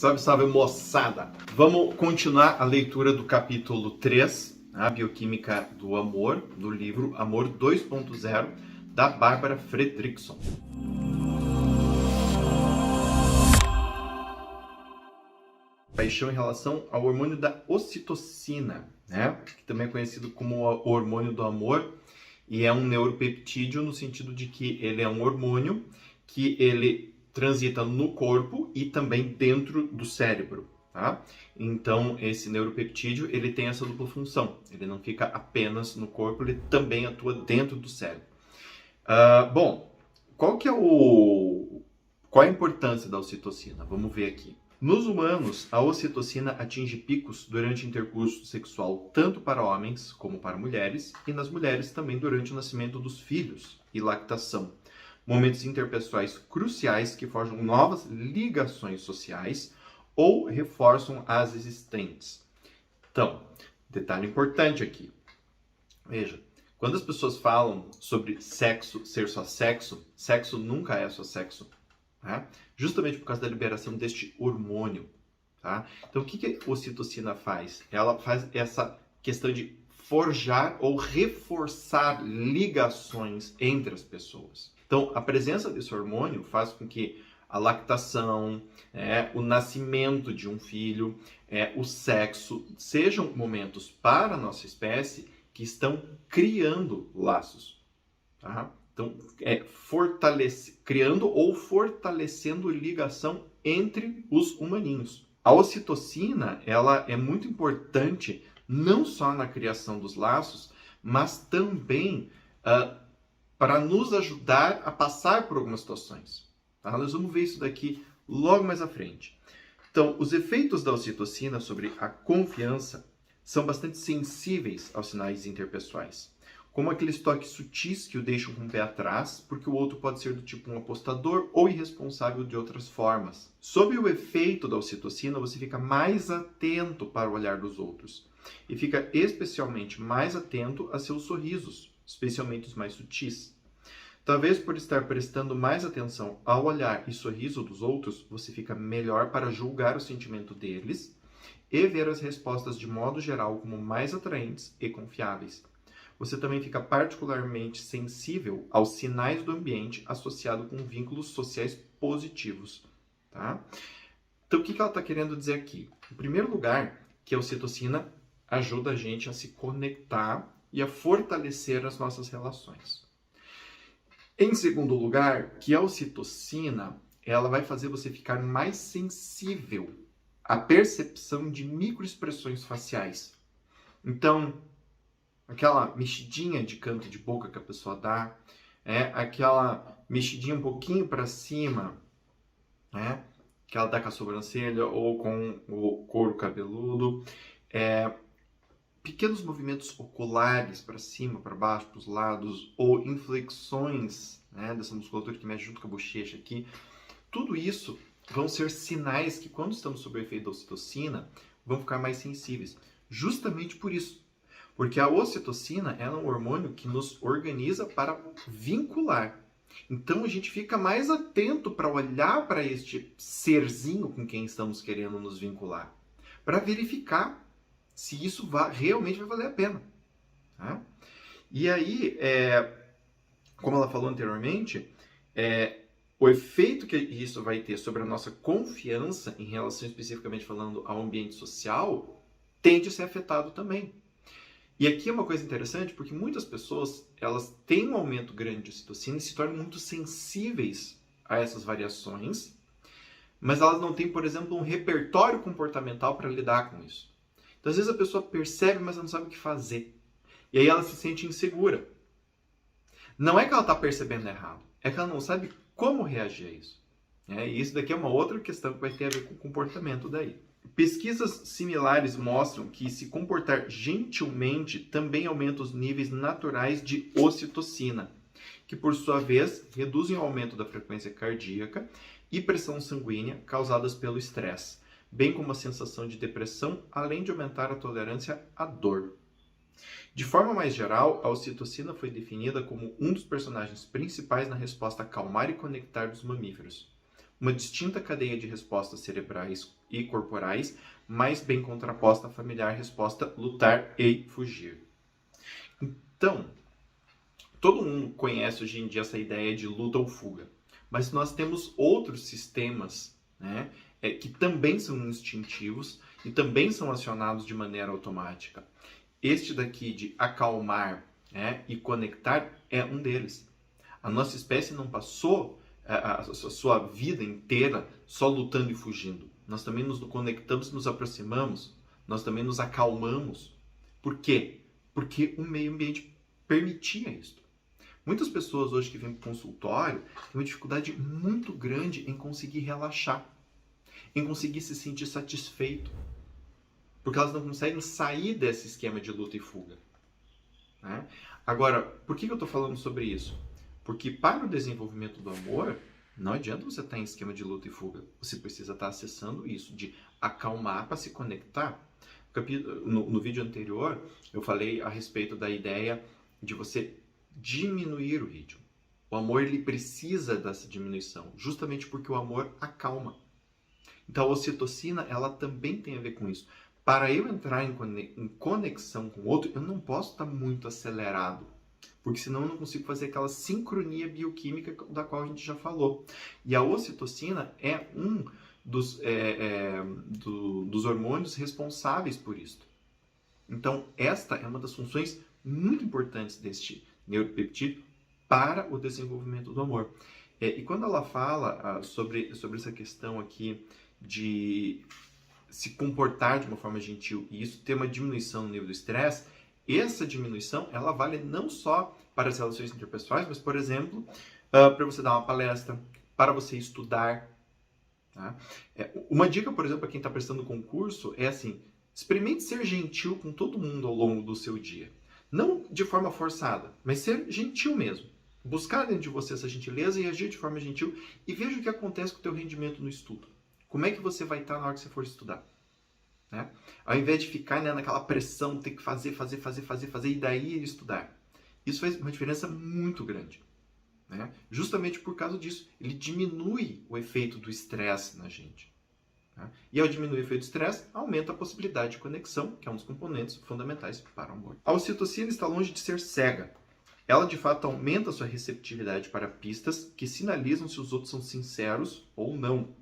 Salve, salve, moçada! Vamos continuar a leitura do capítulo 3, a Bioquímica do Amor, do livro Amor 2.0, da Bárbara Fredrickson. Paixão em relação ao hormônio da ocitocina, né? Que também é conhecido como o hormônio do amor, e é um neuropeptídeo no sentido de que ele é um hormônio que ele transita no corpo e também dentro do cérebro, tá? Então, esse neuropeptídeo, ele tem essa dupla função. Ele não fica apenas no corpo, ele também atua dentro do cérebro. Bom, qual a importância da ocitocina? Vamos ver aqui. Nos humanos, a ocitocina atinge picos durante o intercurso sexual tanto para homens como para mulheres, e nas mulheres também durante o nascimento dos filhos e lactação. Momentos interpessoais cruciais que forjam novas ligações sociais ou reforçam as existentes. Então, detalhe importante aqui. Veja, quando as pessoas falam sobre sexo ser só sexo, sexo nunca é só sexo. Tá? Justamente por causa da liberação deste hormônio. Tá? Então, o que a ocitocina faz? Ela faz essa questão de forjar ou reforçar ligações entre as pessoas. Então, a presença desse hormônio faz com que a lactação, o nascimento de um filho, o sexo, sejam momentos para a nossa espécie que estão criando laços. Tá? Então, criando ou fortalecendo ligação entre os humaninhos. A ocitocina, ela é muito importante não só na criação dos laços, mas também para nos ajudar a passar por algumas situações. Tá? Nós vamos ver isso daqui logo mais à frente. Então, os efeitos da ocitocina sobre a confiança são bastante sensíveis aos sinais interpessoais, como aqueles toques sutis que o deixam com o pé atrás, porque o outro pode ser do tipo um apostador ou irresponsável de outras formas. Sob o efeito da ocitocina, você fica mais atento para o olhar dos outros e fica especialmente mais atento a seus sorrisos, especialmente os mais sutis. Talvez por estar prestando mais atenção ao olhar e sorriso dos outros, você fica melhor para julgar o sentimento deles e ver as respostas de modo geral como mais atraentes e confiáveis. Você também fica particularmente sensível aos sinais do ambiente associado com vínculos sociais positivos. Tá? Então, o que ela está querendo dizer aqui? Em primeiro lugar, que a ocitocina ajuda a gente a se conectar e a fortalecer as nossas relações. Em segundo lugar, que a ocitocina ela vai fazer você ficar mais sensível à percepção de microexpressões faciais. Então, aquela mexidinha de canto de boca que a pessoa dá, aquela mexidinha um pouquinho para cima, que ela dá com a sobrancelha ou com o couro cabeludo, pequenos movimentos oculares para cima, para baixo, para os lados, ou inflexões dessa musculatura que mexe junto com a bochecha aqui. Tudo isso vão ser sinais que, quando estamos sob o efeito da ocitocina, vão ficar mais sensíveis. Justamente por isso. Porque a ocitocina é um hormônio que nos organiza para vincular. Então, a gente fica mais atento para olhar para este serzinho com quem estamos querendo nos vincular, para verificar se isso realmente vai valer a pena. Tá? E aí, como ela falou anteriormente, o efeito que isso vai ter sobre a nossa confiança, em relação especificamente falando ao ambiente social, tende a ser afetado também. E aqui é uma coisa interessante, porque muitas pessoas elas têm um aumento grande de ocitocina e se tornam muito sensíveis a essas variações, mas elas não têm, por exemplo, um repertório comportamental para lidar com isso. Então, às vezes a pessoa percebe, mas ela não sabe o que fazer. E aí ela se sente insegura. Não é que ela está percebendo errado, é que ela não sabe como reagir a isso. E isso daqui é uma outra questão que vai ter a ver com o comportamento daí. Pesquisas similares mostram que se comportar gentilmente também aumenta os níveis naturais de ocitocina, que por sua vez reduzem o aumento da frequência cardíaca e pressão sanguínea causadas pelo estresse, bem como a sensação de depressão, além de aumentar a tolerância à dor. De forma mais geral, a ocitocina foi definida como um dos personagens principais na resposta acalmar e conectar dos mamíferos. Uma distinta cadeia de respostas cerebrais e corporais, mais bem contraposta à familiar resposta lutar e fugir. Então, todo mundo conhece hoje em dia essa ideia de luta ou fuga, mas nós temos outros sistemas, né, que também são instintivos e também são acionados de maneira automática. Este daqui de acalmar, né, e conectar é um deles. A nossa espécie não passou a sua vida inteira só lutando e fugindo. Nós também nos conectamos, nos aproximamos, nós também nos acalmamos. Por quê? Porque o meio ambiente permitia isso. Muitas pessoas hoje que vêm para o consultório têm uma dificuldade muito grande em conseguir relaxar, em conseguir se sentir satisfeito, porque elas não conseguem sair desse esquema de luta e fuga, né? Agora, por que eu estou falando sobre isso? Porque para o desenvolvimento do amor, não adianta você estar em esquema de luta e fuga. Você precisa estar acessando isso, de acalmar para se conectar. No vídeo anterior, eu falei a respeito da ideia de você diminuir o ritmo. O amor, ele precisa dessa diminuição, justamente porque o amor acalma. Então, a ocitocina, ela também tem a ver com isso. Para eu entrar em conexão com o outro, eu não posso estar muito acelerado, porque senão eu não consigo fazer aquela sincronia bioquímica da qual a gente já falou. E a ocitocina é um dos hormônios responsáveis por isso. Então, esta é uma das funções muito importantes deste neuropeptídeo para o desenvolvimento do amor. E quando ela fala sobre essa questão aqui de se comportar de uma forma gentil e isso ter uma diminuição no nível do estresse, essa diminuição ela vale não só para as relações interpessoais, mas, por exemplo, para você dar uma palestra, para você estudar. Tá? Uma dica, por exemplo, para quem está prestando concurso é assim: experimente ser gentil com todo mundo ao longo do seu dia. Não de forma forçada, mas ser gentil mesmo. Buscar dentro de você essa gentileza e agir de forma gentil e veja o que acontece com o teu rendimento no estudo. Como é que você vai estar na hora que você for estudar? Né? Ao invés de ficar, né, naquela pressão, ter que fazer e daí estudar. Isso faz uma diferença muito grande. Né? Justamente por causa disso, ele diminui o efeito do estresse na gente. Né? E ao diminuir o efeito do estresse, aumenta a possibilidade de conexão, que é um dos componentes fundamentais para o amor. A ocitocina está longe de ser cega. Ela, de fato, aumenta a sua receptividade para pistas que sinalizam se os outros são sinceros ou não.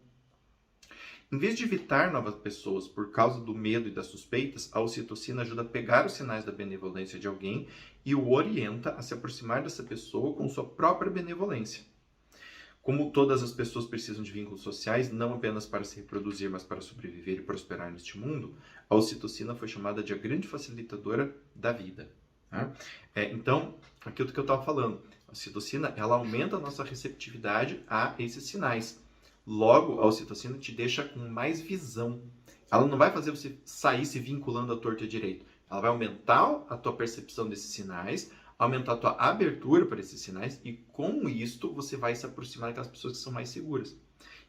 Em vez de evitar novas pessoas por causa do medo e das suspeitas, a ocitocina ajuda a pegar os sinais da benevolência de alguém e o orienta a se aproximar dessa pessoa com sua própria benevolência. Como todas as pessoas precisam de vínculos sociais, não apenas para se reproduzir, mas para sobreviver e prosperar neste mundo, a ocitocina foi chamada de a grande facilitadora da vida. Tá? Então, aquilo que eu estava falando, a ocitocina ela aumenta a nossa receptividade a esses sinais. Logo, a ocitocina te deixa com mais visão. Ela não vai fazer você sair se vinculando à torta e à direita. Ela vai aumentar a tua percepção desses sinais, aumentar a tua abertura para esses sinais e com isto você vai se aproximar daquelas pessoas que são mais seguras.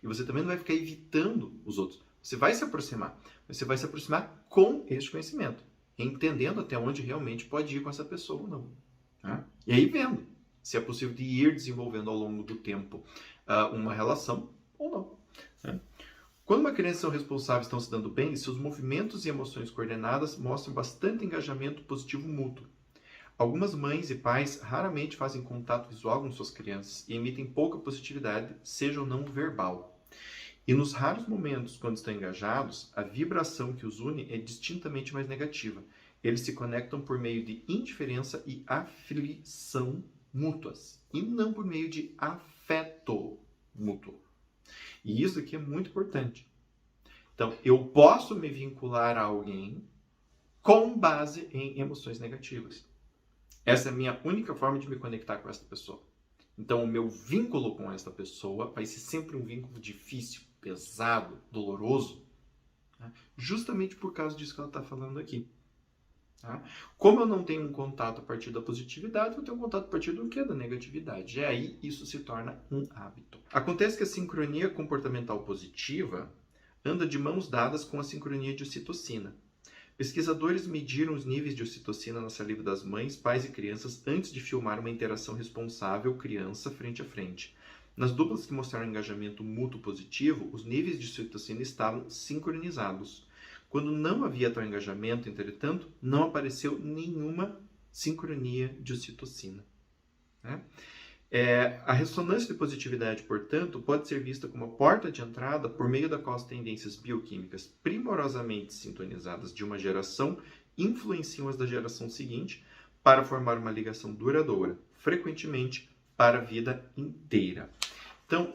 E você também não vai ficar evitando os outros. Você vai se aproximar. Você vai se aproximar com este conhecimento, entendendo até onde realmente pode ir com essa pessoa ou não. Tá? E aí vendo se é possível de ir desenvolvendo ao longo do tempo uma relação ou não. Quando uma criança e seu responsável estão se dando bem, seus movimentos e emoções coordenadas mostram bastante engajamento positivo mútuo. Algumas mães e pais raramente fazem contato visual com suas crianças e emitem pouca positividade, seja ou não verbal. E nos raros momentos quando estão engajados, a vibração que os une é distintamente mais negativa. Eles se conectam por meio de indiferença e aflição mútuas, e não por meio de afeto mútuo. E isso aqui é muito importante. Então, eu posso me vincular a alguém com base em emoções negativas. Essa é a minha única forma de me conectar com essa pessoa. Então, o meu vínculo com essa pessoa vai ser sempre um vínculo difícil, pesado, doloroso, né? Justamente por causa disso que ela está falando aqui. Tá? Como eu não tenho um contato a partir da positividade, eu tenho um contato a partir do quê? Da negatividade. E aí isso se torna um hábito. Acontece que a sincronia comportamental positiva anda de mãos dadas com a sincronia de ocitocina. Pesquisadores mediram os níveis de ocitocina na saliva das mães, pais e crianças antes de filmar uma interação responsável criança frente a frente. Nas duplas que mostraram engajamento mútuo positivo, os níveis de ocitocina estavam sincronizados. Quando não havia tal engajamento, entretanto, não apareceu nenhuma sincronia de ocitocina. Né? A ressonância de positividade, portanto, pode ser vista como a porta de entrada por meio da qual as tendências bioquímicas primorosamente sintonizadas de uma geração influenciam as da geração seguinte para formar uma ligação duradoura, frequentemente para a vida inteira. Então,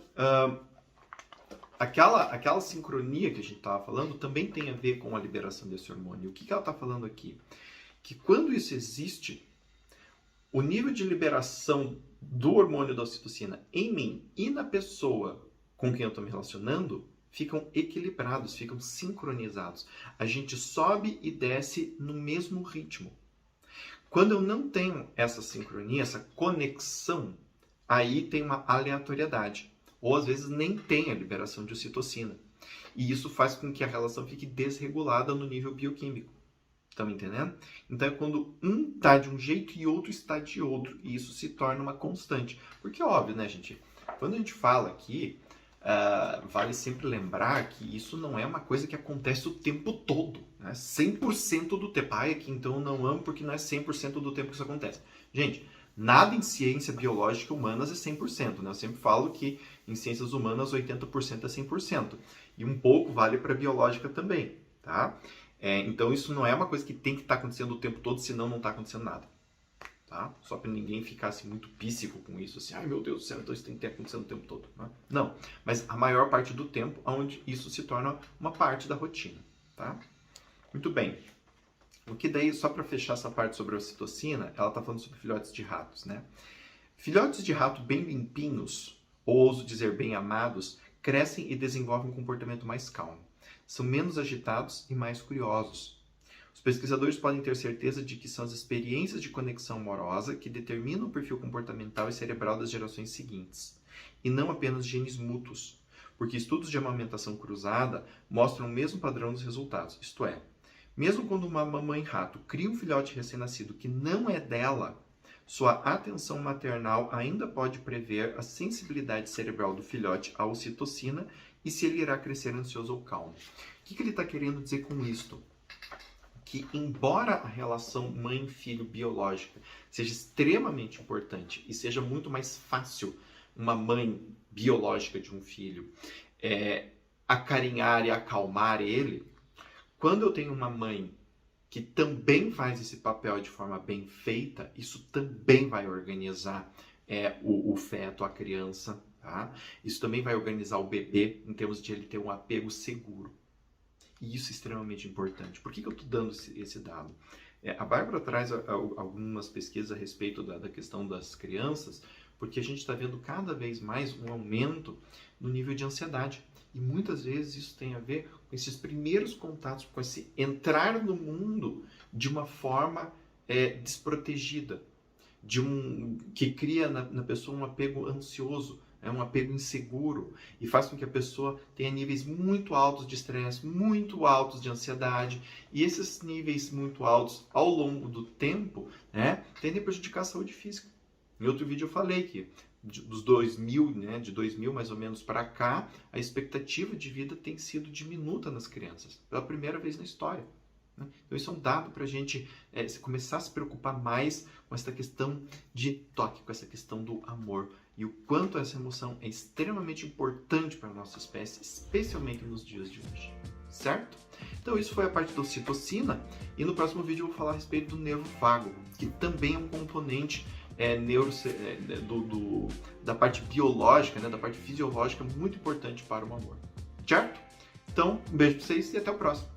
aquela sincronia que a gente estava falando também tem a ver com a liberação desse hormônio. O que ela está falando aqui? Que quando isso existe, o nível de liberação do hormônio da ocitocina em mim e na pessoa com quem eu estou me relacionando ficam equilibrados, ficam sincronizados. A gente sobe e desce no mesmo ritmo. Quando eu não tenho essa sincronia, essa conexão, aí tem uma aleatoriedade. Ou às vezes nem tem a liberação de ocitocina. E isso faz com que a relação fique desregulada no nível bioquímico. Estão me entendendo? Então é quando um está de um jeito e outro está de outro. E isso se torna uma constante. Porque é óbvio, né, gente? Quando a gente fala aqui, vale sempre lembrar que isso não é uma coisa que acontece o tempo todo. Né? 100% do tempo. Ai, aqui então eu não amo porque não é 100% do tempo que isso acontece. Gente, nada em ciência biológica humanas é 100%. Né? Eu sempre falo que em ciências humanas 80% é 100%. E um pouco vale para biológica também. Tá? Então isso não é uma coisa que tem que estar acontecendo o tempo todo, senão não está acontecendo nada. Tá? Só para ninguém ficar assim, muito píssico com isso, assim, ai meu Deus do céu, então isso tem que estar acontecendo o tempo todo. Né? Não, mas a maior parte do tempo, onde isso se torna uma parte da rotina. Tá? Muito bem. O que daí, só para fechar essa parte sobre a ocitocina, ela está falando sobre filhotes de ratos. Né? Filhotes de rato bem limpinhos, ou ouso dizer bem amados, crescem e desenvolvem um comportamento mais calmo. São menos agitados e mais curiosos. Os pesquisadores podem ter certeza de que são as experiências de conexão amorosa que determinam o perfil comportamental e cerebral das gerações seguintes, e não apenas genes mútuos, porque estudos de amamentação cruzada mostram o mesmo padrão dos resultados, isto é, mesmo quando uma mamãe rato cria um filhote recém-nascido que não é dela, sua atenção maternal ainda pode prever a sensibilidade cerebral do filhote à ocitocina e se ele irá crescer ansioso ou calmo. O que ele está querendo dizer com isto? Que embora a relação mãe-filho biológica seja extremamente importante e seja muito mais fácil uma mãe biológica de um filho acarinhar e acalmar ele, quando eu tenho uma mãe que também faz esse papel de forma bem feita, isso também vai organizar o feto, a criança. Tá? Isso também vai organizar o bebê em termos de ele ter um apego seguro. E isso é extremamente importante. Por que eu estou dando esse dado? A Bárbara traz algumas pesquisas a respeito da questão das crianças, porque a gente está vendo cada vez mais um aumento no nível de ansiedade. E muitas vezes isso tem a ver com esses primeiros contatos, com esse entrar no mundo de uma forma desprotegida, que cria na pessoa um apego ansioso, um apego inseguro, e faz com que a pessoa tenha níveis muito altos de estresse, muito altos de ansiedade, e esses níveis muito altos ao longo do tempo, né, tendem a prejudicar a saúde física. Em outro vídeo eu falei que dos 2000, né, de 2000 mais ou menos para cá, a expectativa de vida tem sido diminuta nas crianças, pela primeira vez na história. Né? Então isso é um dado para a gente começar a se preocupar mais com essa questão de toque, com essa questão do amor, e o quanto essa emoção é extremamente importante para a nossa espécie, especialmente nos dias de hoje. Certo? Então isso foi a parte da ocitocina, e no próximo vídeo eu vou falar a respeito do nervo vago, que também é um componente da parte biológica, né, da parte fisiológica muito importante para o amor. Certo? Então, um beijo para vocês e até o próximo.